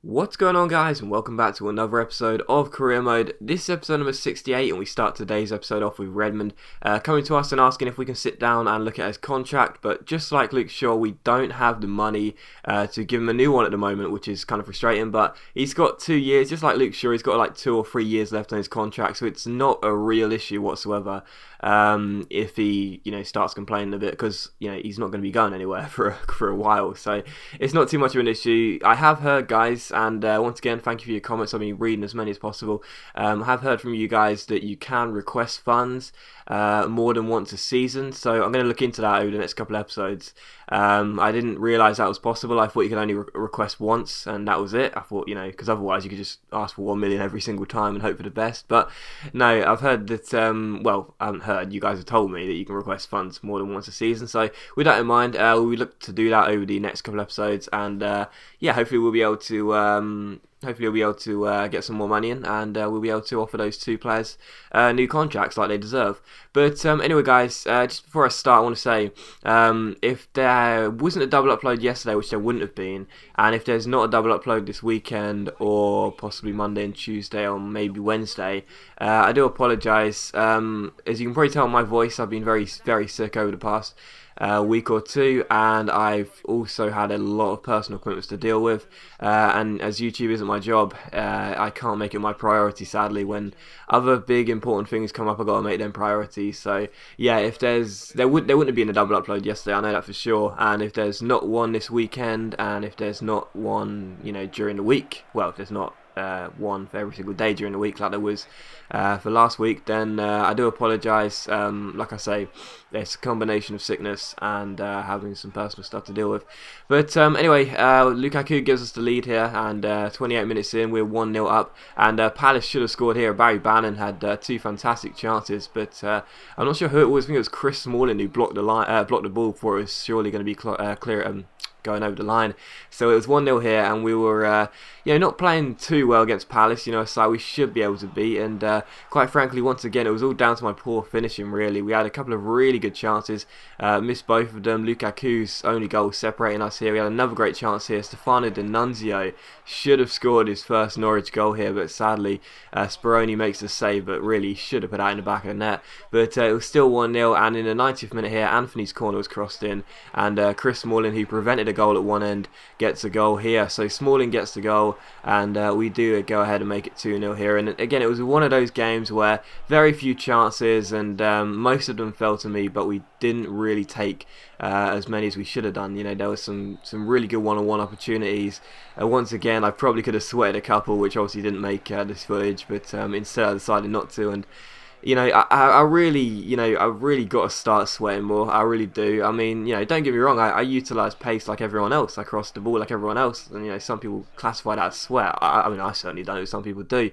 What's going on, guys, and welcome back to another episode of Career Mode. This is episode number 68, and we start today's episode off with Redmond coming to us and asking if we can sit down and look at his contract. But just like Luke Shaw, we don't have the money to give him a new one at the moment, which is kind of frustrating. But he's got 2 years, just like Luke Shaw, he's got like 2 or 3 years left on his contract, so it's not a real issue whatsoever. If he starts complaining a bit, because he's not going to be going anywhere for a while, so it's not too much of an issue. I have heard, guys, and once again, thank you for your comments. I've been reading as many as possible. I have heard from you guys that you can request funds more than once a season, so I'm going to look into that over the next couple of episodes. I didn't realise that was possible. I thought you could only request once and that was it. I thought, because otherwise you could just ask for 1 million every single time and hope for the best. But no, I've heard that, I haven't heard, you guys have told me that you can request funds more than once a season. So with that in mind, we look to do that over the next couple of episodes, and hopefully we'll be able to get some more money in, and we'll be able to offer those 2 players new contracts like they deserve. But anyway, guys, just before I start, I want to say, if there wasn't a double upload yesterday, which there wouldn't have been, and if there's not a double upload this weekend, or possibly Monday and Tuesday, or maybe Wednesday, I do apologise. As you can probably tell on my voice, I've been very, very sick over the past week or two, and I've also had a lot of personal commitments to deal with, and as YouTube isn't my job, I can't make it my priority, sadly. When other big important things come up, I've got to make them priorities. So yeah, if there wouldn't have been a double upload yesterday, I know that for sure, and if there's not one this weekend, and if there's not one during the week, well, if there's not one for every single day during the week like there was for last week, then I do apologise. Like I say, it's a combination of sickness and having some personal stuff to deal with. But anyway, Lukaku gives us the lead here, and 28 minutes in, we're 1-0 up, and Palace should have scored here. Barry Bannon had 2 fantastic chances, but I'm not sure who it was. I think it was Chris Smalling who blocked the ball before it was surely going to be clear going over the line. So it was 1-0 here, and we were not playing too well against Palace, a side we should be able to beat, and quite frankly, once again, it was all down to my poor finishing, really. We had a couple of really good chances, missed both of them. Lukaku's only goal separating us here. We had another great chance here. Stefano D'Annunzio should have scored his first Norwich goal here, but sadly Speroni makes the save, but really should have put that in the back of the net. But it was still 1-0, and in the 90th minute here, Anthony's corner was crossed in, and Chris Smalling, who prevented a goal at one end, gets a goal here. So Smalling gets the goal, and we do go ahead and make it 2-0 here. And again, it was one of those games where very few chances, and most of them fell to me, but we didn't really take as many as we should have done. There was some really good one-on-one opportunities. Once again, I probably could have sweated a couple, which obviously didn't make this footage, but instead I decided not to. And I really got to start sweating more. I really do. I mean, don't get me wrong. I utilise pace like everyone else. I cross the ball like everyone else. And some people classify that as sweat. I mean, I certainly don't. Some people do.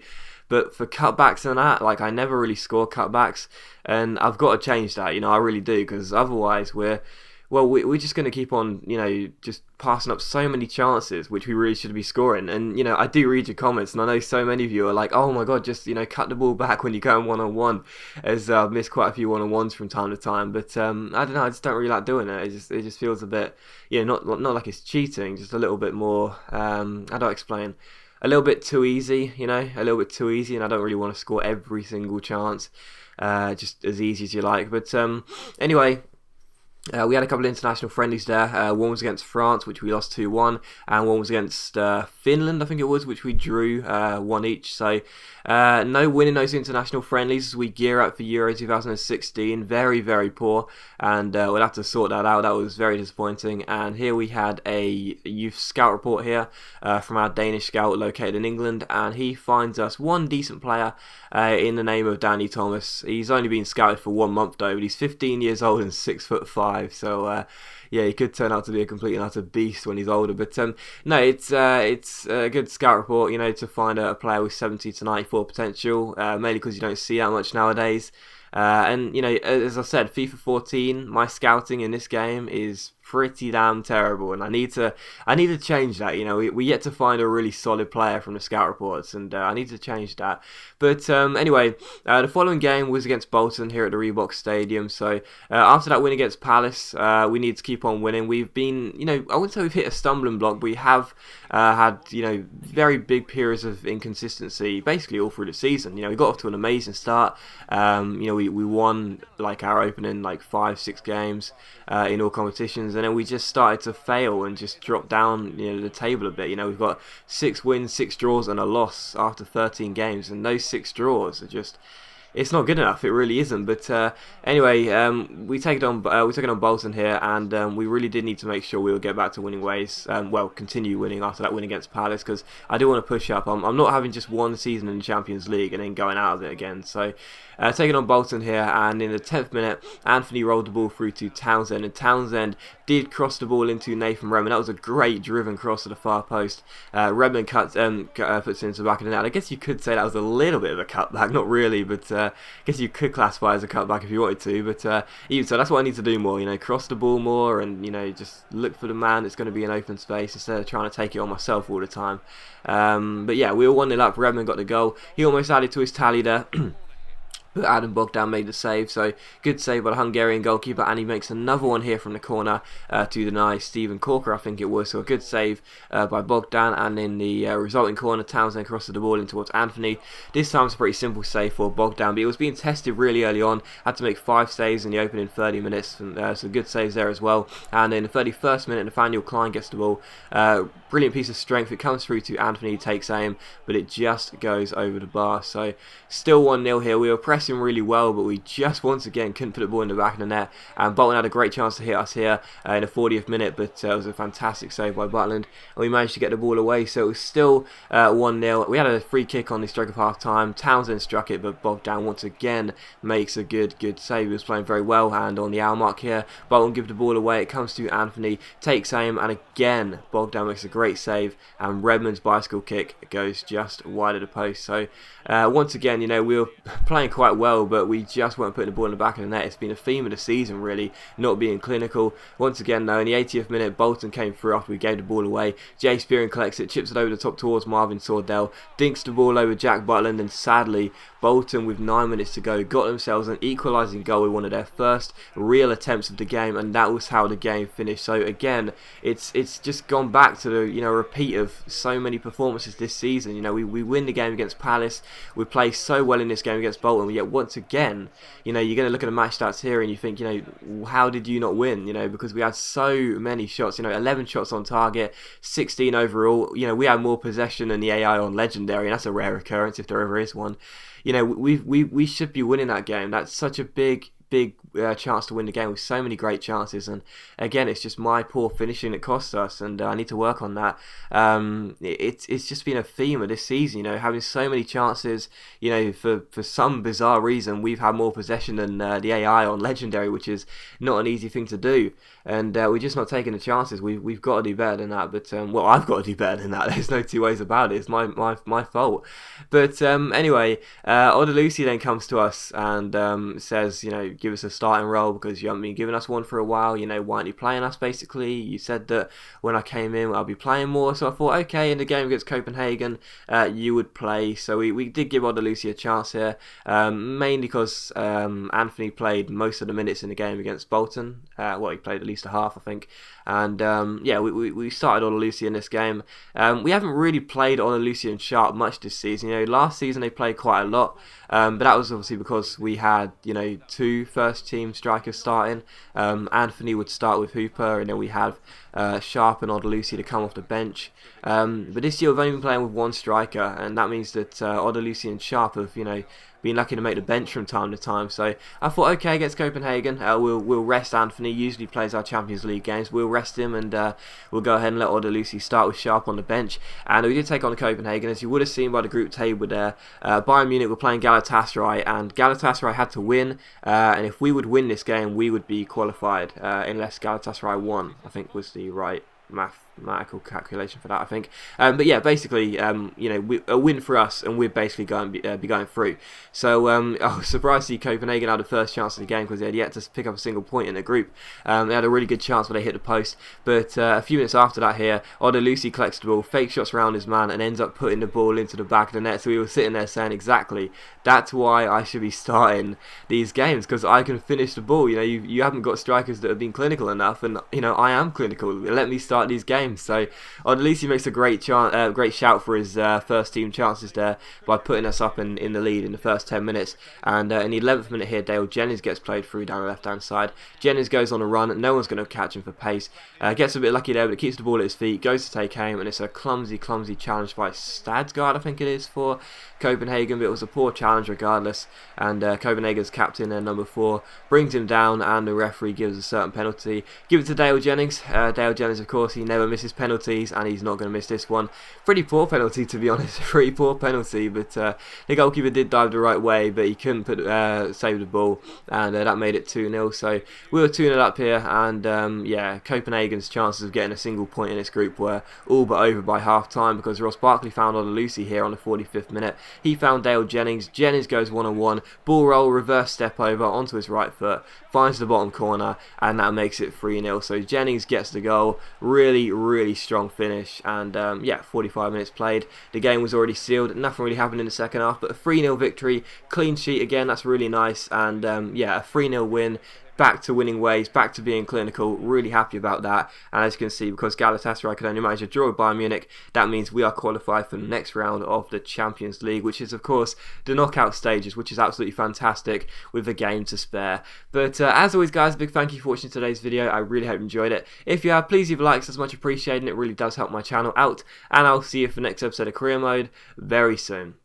But for cutbacks and that, I never really score cutbacks, and I've got to change that. I really do, because otherwise we're just going to keep on, just passing up so many chances, which we really should be scoring. And, I do read your comments, and I know so many of you are like, oh my God, just, cut the ball back when you're going one-on-one, as I've missed quite a few one-on-ones from time to time. But, I don't know, I just don't really like doing it. It just feels a bit, not like it's cheating, just a little bit more, how do I explain? A little bit too easy, a little bit too easy, and I don't really want to score every single chance, just as easy as you like. But, anyway, we had a couple of international friendlies there. One was against France, which we lost 2-1, and one was against Finland, I think it was, which we drew 1 each. So no win in those international friendlies as we gear up for Euro 2016. Very, very poor, and we'll have to sort that out. That was very disappointing. And here we had a youth scout report here from our Danish scout located in England, and he finds us one decent player in the name of Danny Thomas. He's only been scouted for 1 month though, but he's 15 years old and 6'5". So he could turn out to be a complete and utter beast when he's older. But no, it's a good scout report, to find a player with 70 to 94 potential, mainly because you don't see that much nowadays. And as I said, FIFA 14, my scouting in this game is pretty damn terrible, and I need to change that. We yet to find a really solid player from the scout reports, and I need to change that. But anyway, the following game was against Bolton here at the Reebok Stadium. So after that win against Palace, we need to keep on winning. We've been, I wouldn't say we've hit a stumbling block, but we have had, very big periods of inconsistency basically all through the season. We got off to an amazing start. We won like our opening like 5-6 games in all competitions, and then we just started to fail and just drop down the table a bit. We've got 6 wins, 6 draws and a loss after 13 games, and those 6 draws are just, it's not good enough. It really isn't. But anyway, we take it on Bolton here, and we really did need to make sure we would get back to winning ways. Continue winning after that win against Palace, because I do want to push up. I'm not having just one season in the Champions League and then going out of it again. So taking on Bolton here, and in the 10th minute, Anthony rolled the ball through to Townsend, and Townsend did cross the ball into Nathan Redmond. That was a great driven cross to the far post. Redmond puts it into the back of the net. I guess you could say that was a little bit of a cutback, not really, but I guess you could classify it as a cutback if you wanted to. But even so, that's what I need to do more. Cross the ball more, and just look for the man that's going to be in open space instead of trying to take it on myself all the time. But yeah, we were 1-0 up. Redmond got the goal. He almost added to his tally there. But Adam Bogdan made the save, so good save by the Hungarian goalkeeper, and he makes another one here from the corner to deny Stephen Corker, I think it was. So a good save by Bogdan, and in the resulting corner, Townsend crosses the ball in towards Anthony. This time it's a pretty simple save for Bogdan, but it was being tested really early on. Had to make 5 saves in the opening 30 minutes, and so good saves there as well. And in the 31st minute, Nathaniel Klein gets the ball. Brilliant piece of strength. It comes through to Anthony, takes aim, but it just goes over the bar. So still 1-0 here. We were pressing really well, but we just once again couldn't put the ball in the back of the net, and Bolton had a great chance to hit us here in the 40th minute, but it was a fantastic save by Butland, and we managed to get the ball away. So it was still 1-0. We had a free kick on the stroke of half time. Townsend struck it, but Bogdan once again makes a good save. He was playing very well, and on the hour mark here, Bolton give the ball away. It comes to Anthony, takes aim, and again Bogdan makes a great save, and Redmond's bicycle kick goes just wide of the post. So once again, we were playing quite well, but we just weren't putting the ball in the back of the net. It's been a theme of the season, really, not being clinical. Once again, though, in the 80th minute, Bolton came through after we gave the ball away. Jay Spearing collects it, chips it over the top towards Marvin Sordell, dinks the ball over Jack Butland, and sadly, Bolton, with 9 minutes to go, got themselves an equalising goal with one of their first real attempts of the game, and that was how the game finished. So again, it's just gone back to the repeat of so many performances this season. We win the game against Palace, we play so well in this game against Bolton, yet once again, you're going to look at the match stats here and you think, how did you not win? Because we had so many shots, 11 shots on target, 16 overall. We had more possession than the AI on Legendary, and that's a rare occurrence if there ever is one. We should be winning that game. That's such a big chance to win the game with so many great chances, and again, it's just my poor finishing that cost us, and I need to work on that. It's just been a theme of this season, having so many chances. For some bizarre reason, we've had more possession than the AI on Legendary, which is not an easy thing to do, and we're just not taking the chances. We've got to do better than that. But I've got to do better than that. There's no two ways about it. It's my fault. But anyway, Odalusi then comes to us and says, give us a starting role because you haven't been giving us one for a while. Why aren't you playing us, basically? You said that when I came in, I'll be playing more. So I thought, okay, in the game against Copenhagen, you would play. So we did give Odalusi a chance here, mainly because Anthony played most of the minutes in the game against Bolton. He played at least a half, I think. And we started Odalusi in this game. We haven't really played Odalusi and Sharp much this season. Last season they played quite a lot, but that was obviously because we had 2 first team strikers starting. Anthony would start with Hooper, and then we have Sharp and Odalusi to come off the bench. But this year we've only been playing with 1 striker, and that means that Odalusi and Sharp have been lucky to make the bench from time to time. So I thought, okay, against Copenhagen, we'll rest Anthony. Usually plays our Champions League games. We'll rest him, and we'll go ahead and let Odalusi start with Sharp on the bench. And we did take on Copenhagen, as you would have seen by the group table there. Bayern Munich were playing Galatasaray, and Galatasaray had to win. And if we would win this game, we would be qualified, unless Galatasaray won, I think was the right math mathematical calculation for that, I think. But yeah, basically, a win for us, and we're basically going to be going through. So I was surprised to see Copenhagen had the first chance of the game because they had yet to pick up a single point in the group. They had a really good chance where they hit the post, but a few minutes after that here, Lucy collects the ball, fake shots around his man, and ends up putting the ball into the back of the net. So we were sitting there saying, exactly, that's why I should be starting these games, because I can finish the ball. You haven't got strikers that have been clinical enough, and I am clinical. Let me start these games. So Lucy makes a great shout for his first team chances there by putting us up in the lead in the first 10 minutes. And in the 11th minute here, Dale Jennings gets played through down the left-hand side. Jennings goes on a run. No one's going to catch him for pace. Gets a bit lucky there, but keeps the ball at his feet. Goes to take aim, and it's a clumsy challenge by Stadsgaard, I think it is, for Copenhagen, but it was a poor challenge regardless. And Copenhagen's captain, number 4, brings him down, and the referee gives a certain penalty. Give it to Dale Jennings. Dale Jennings, of course, he never misses penalties, and he's not going to miss this one. Pretty poor penalty, to be honest. Pretty poor penalty, but the goalkeeper did dive the right way, but he couldn't save the ball, and that made it 2-0. So we were 2-0 up here, and yeah, Copenhagen's chances of getting a single point in this group were all but over by half time, because Ross Barkley found Lucy here on the 45th minute. He found Dale Jennings. Jennings goes 1-on-1, ball roll, reverse step over onto his right foot, finds the bottom corner, and that makes it 3-0. So Jennings gets the goal. Really strong finish, and yeah, 45 minutes played. The game was already sealed. Nothing really happened in the second half, but a 3-0 victory, clean sheet again. That's really nice, and yeah, a 3-0 win. Back to winning ways, back to being clinical. Really happy about that. And as you can see, because Galatasaray could only manage a draw with Bayern Munich, that means we are qualified for the next round of the Champions League, which is of course the knockout stages, which is absolutely fantastic with a game to spare. But as always, guys, a big thank you for watching today's video. I really hope you enjoyed it. If you have, please leave a like, it's much appreciated, and it really does help my channel out. And I'll see you for the next episode of Career Mode very soon.